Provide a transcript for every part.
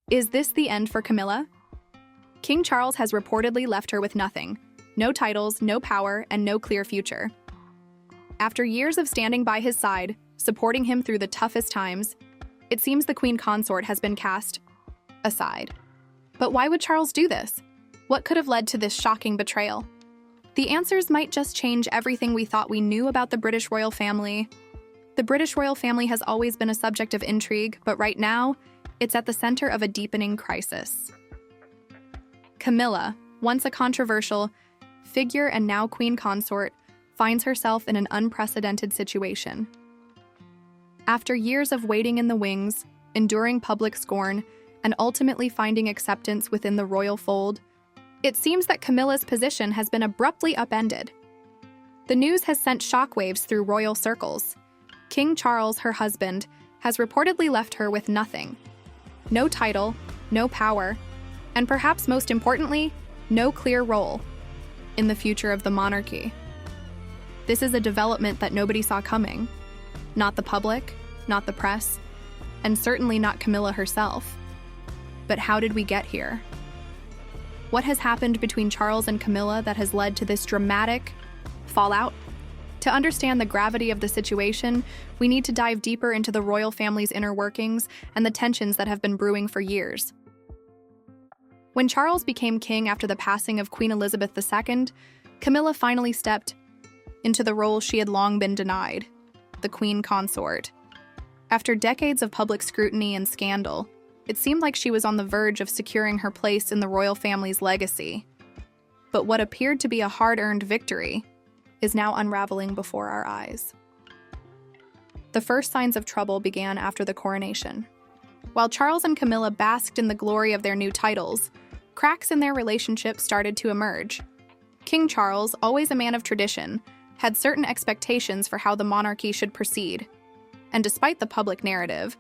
Is this the end for Camilla? King Charles has reportedly left her with nothing. No titles, no power, and no clear future. After years of standing by his side, supporting him through the toughest times, it seems the Queen Consort has been cast aside. But why would Charles do this? What could have led to this shocking betrayal? The answers might just change everything we thought we knew about the British royal family. The British royal family has always been a subject of intrigue, but right now, it's at the center of a deepening crisis. Camilla, once a controversial figure and now Queen Consort, finds herself in an unprecedented situation. After years of waiting in the wings, enduring public scorn, and ultimately finding acceptance within the royal fold, it seems that Camilla's position has been abruptly upended. The news has sent shockwaves through royal circles. King Charles, her husband, has reportedly left her with nothing. No title, no power, and perhaps most importantly, no clear role in the future of the monarchy. This is a development that nobody saw coming. Not the public, not the press, and certainly not Camilla herself. But how did we get here? What has happened between Charles and Camilla that has led to this dramatic fallout? To understand the gravity of the situation, we need to dive deeper into the royal family's inner workings and the tensions that have been brewing for years. When Charles became king after the passing of Queen Elizabeth II, Camilla finally stepped into the role she had long been denied, the Queen Consort. After decades of public scrutiny and scandal, it seemed like she was on the verge of securing her place in the royal family's legacy. But what appeared to be a hard-earned victory is now unraveling before our eyes. The first signs of trouble began after the coronation. While Charles and Camilla basked in the glory of their new titles, cracks in their relationship started to emerge. King Charles, always a man of tradition, had certain expectations for how the monarchy should proceed. And despite the public narrative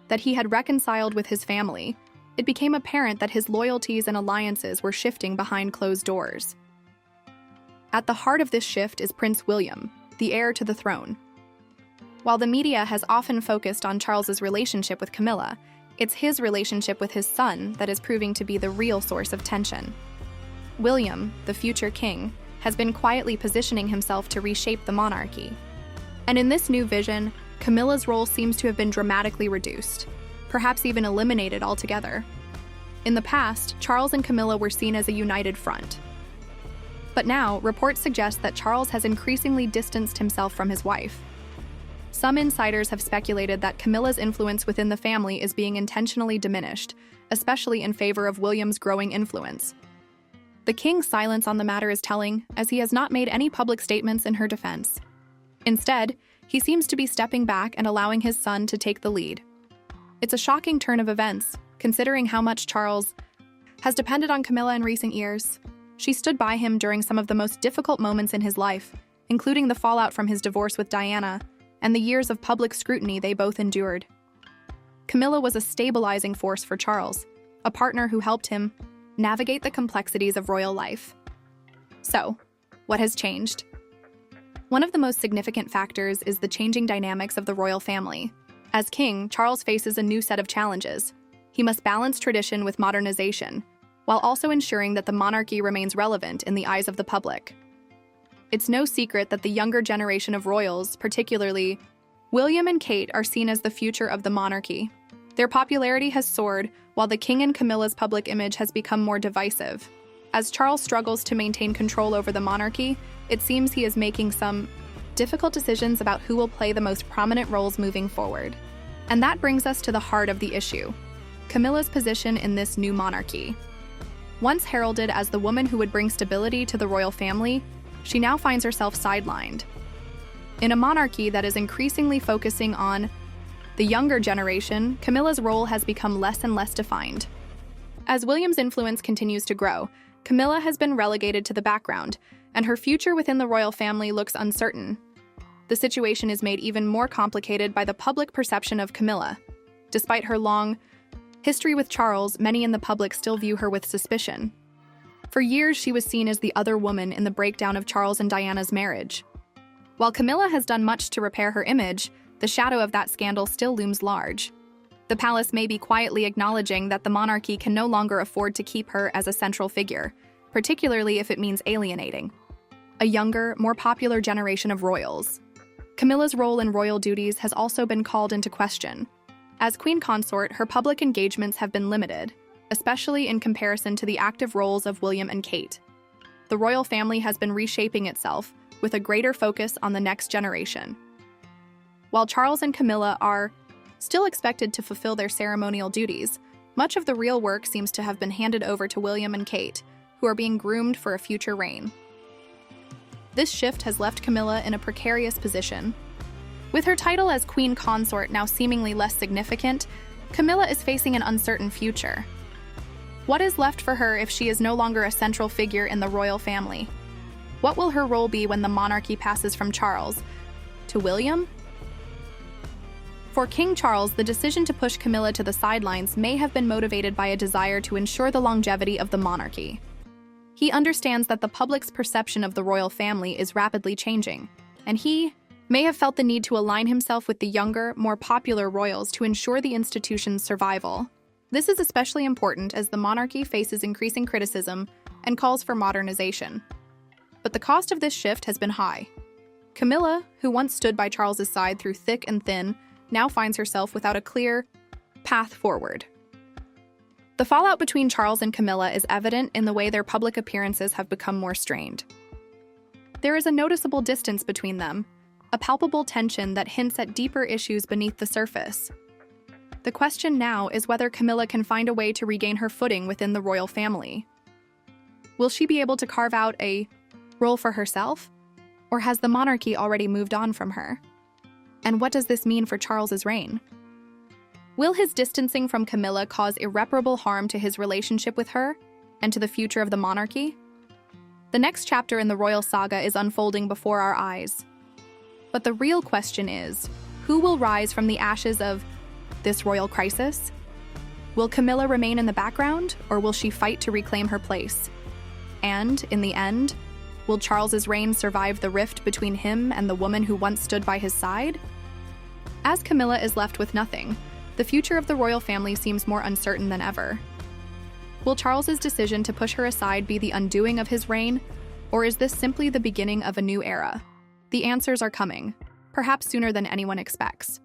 that he had reconciled with his family, it became apparent that his loyalties and alliances were shifting behind closed doors. At the heart of this shift is Prince William, the heir to the throne. While the media has often focused on Charles's relationship with Camilla, it's his relationship with his son that is proving to be the real source of tension. William, the future king, has been quietly positioning himself to reshape the monarchy. And in this new vision, Camilla's role seems to have been dramatically reduced, perhaps even eliminated altogether. In the past, Charles and Camilla were seen as a united front. But now, reports suggest that Charles has increasingly distanced himself from his wife. Some insiders have speculated that Camilla's influence within the family is being intentionally diminished, especially in favor of William's growing influence. The king's silence on the matter is telling, as he has not made any public statements in her defense. Instead, he seems to be stepping back and allowing his son to take the lead. It's a shocking turn of events, considering how much Charles has depended on Camilla in recent years. She stood by him during some of the most difficult moments in his life, including the fallout from his divorce with Diana and the years of public scrutiny they both endured. Camilla was a stabilizing force for Charles, a partner who helped him navigate the complexities of royal life. So, what has changed? One of the most significant factors is the changing dynamics of the royal family. As king, Charles faces a new set of challenges. He must balance tradition with modernization, while also ensuring that the monarchy remains relevant in the eyes of the public. It's no secret that the younger generation of royals, particularly William and Kate, are seen as the future of the monarchy. Their popularity has soared, while the king and Camilla's public image has become more divisive. As Charles struggles to maintain control over the monarchy, it seems he is making some difficult decisions about who will play the most prominent roles moving forward. And that brings us to the heart of the issue: Camilla's position in this new monarchy. Once heralded as the woman who would bring stability to the royal family, she now finds herself sidelined. In a monarchy that is increasingly focusing on the younger generation, Camilla's role has become less and less defined. As William's influence continues to grow, Camilla has been relegated to the background, and her future within the royal family looks uncertain. The situation is made even more complicated by the public perception of Camilla. Despite her long history with Charles, many in the public still view her with suspicion. For years, she was seen as the other woman in the breakdown of Charles and Diana's marriage. While Camilla has done much to repair her image, the shadow of that scandal still looms large. The palace may be quietly acknowledging that the monarchy can no longer afford to keep her as a central figure, particularly if it means alienating a younger, more popular generation of royals. Camilla's role in royal duties has also been called into question. As queen consort, her public engagements have been limited, especially in comparison to the active roles of William and Kate. The royal family has been reshaping itself, with a greater focus on the next generation. While Charles and Camilla are still expected to fulfill their ceremonial duties, much of the real work seems to have been handed over to William and Kate, who are being groomed for a future reign. This shift has left Camilla in a precarious position. With her title as queen consort now seemingly less significant, Camilla is facing an uncertain future. What is left for her if she is no longer a central figure in the royal family? What will her role be when the monarchy passes from Charles to William? For King Charles, the decision to push Camilla to the sidelines may have been motivated by a desire to ensure the longevity of the monarchy. He understands that the public's perception of the royal family is rapidly changing, and he may have felt the need to align himself with the younger, more popular royals to ensure the institution's survival. This is especially important as the monarchy faces increasing criticism and calls for modernization. But the cost of this shift has been high. Camilla, who once stood by Charles's side through thick and thin, now finds herself without a clear path forward. The fallout between Charles and Camilla is evident in the way their public appearances have become more strained. There is a noticeable distance between them, a palpable tension that hints at deeper issues beneath the surface. The question now is whether Camilla can find a way to regain her footing within the royal family. Will she be able to carve out a role for herself, or has the monarchy already moved on from her? And what does this mean for Charles's reign? Will his distancing from Camilla cause irreparable harm to his relationship with her and to the future of the monarchy? The next chapter in the royal saga is unfolding before our eyes. But the real question is, who will rise from the ashes of this royal crisis? Will Camilla remain in the background, or will she fight to reclaim her place? And, in the end, will Charles's reign survive the rift between him and the woman who once stood by his side? As Camilla is left with nothing, the future of the royal family seems more uncertain than ever. Will Charles's decision to push her aside be the undoing of his reign, or is this simply the beginning of a new era? The answers are coming, perhaps sooner than anyone expects.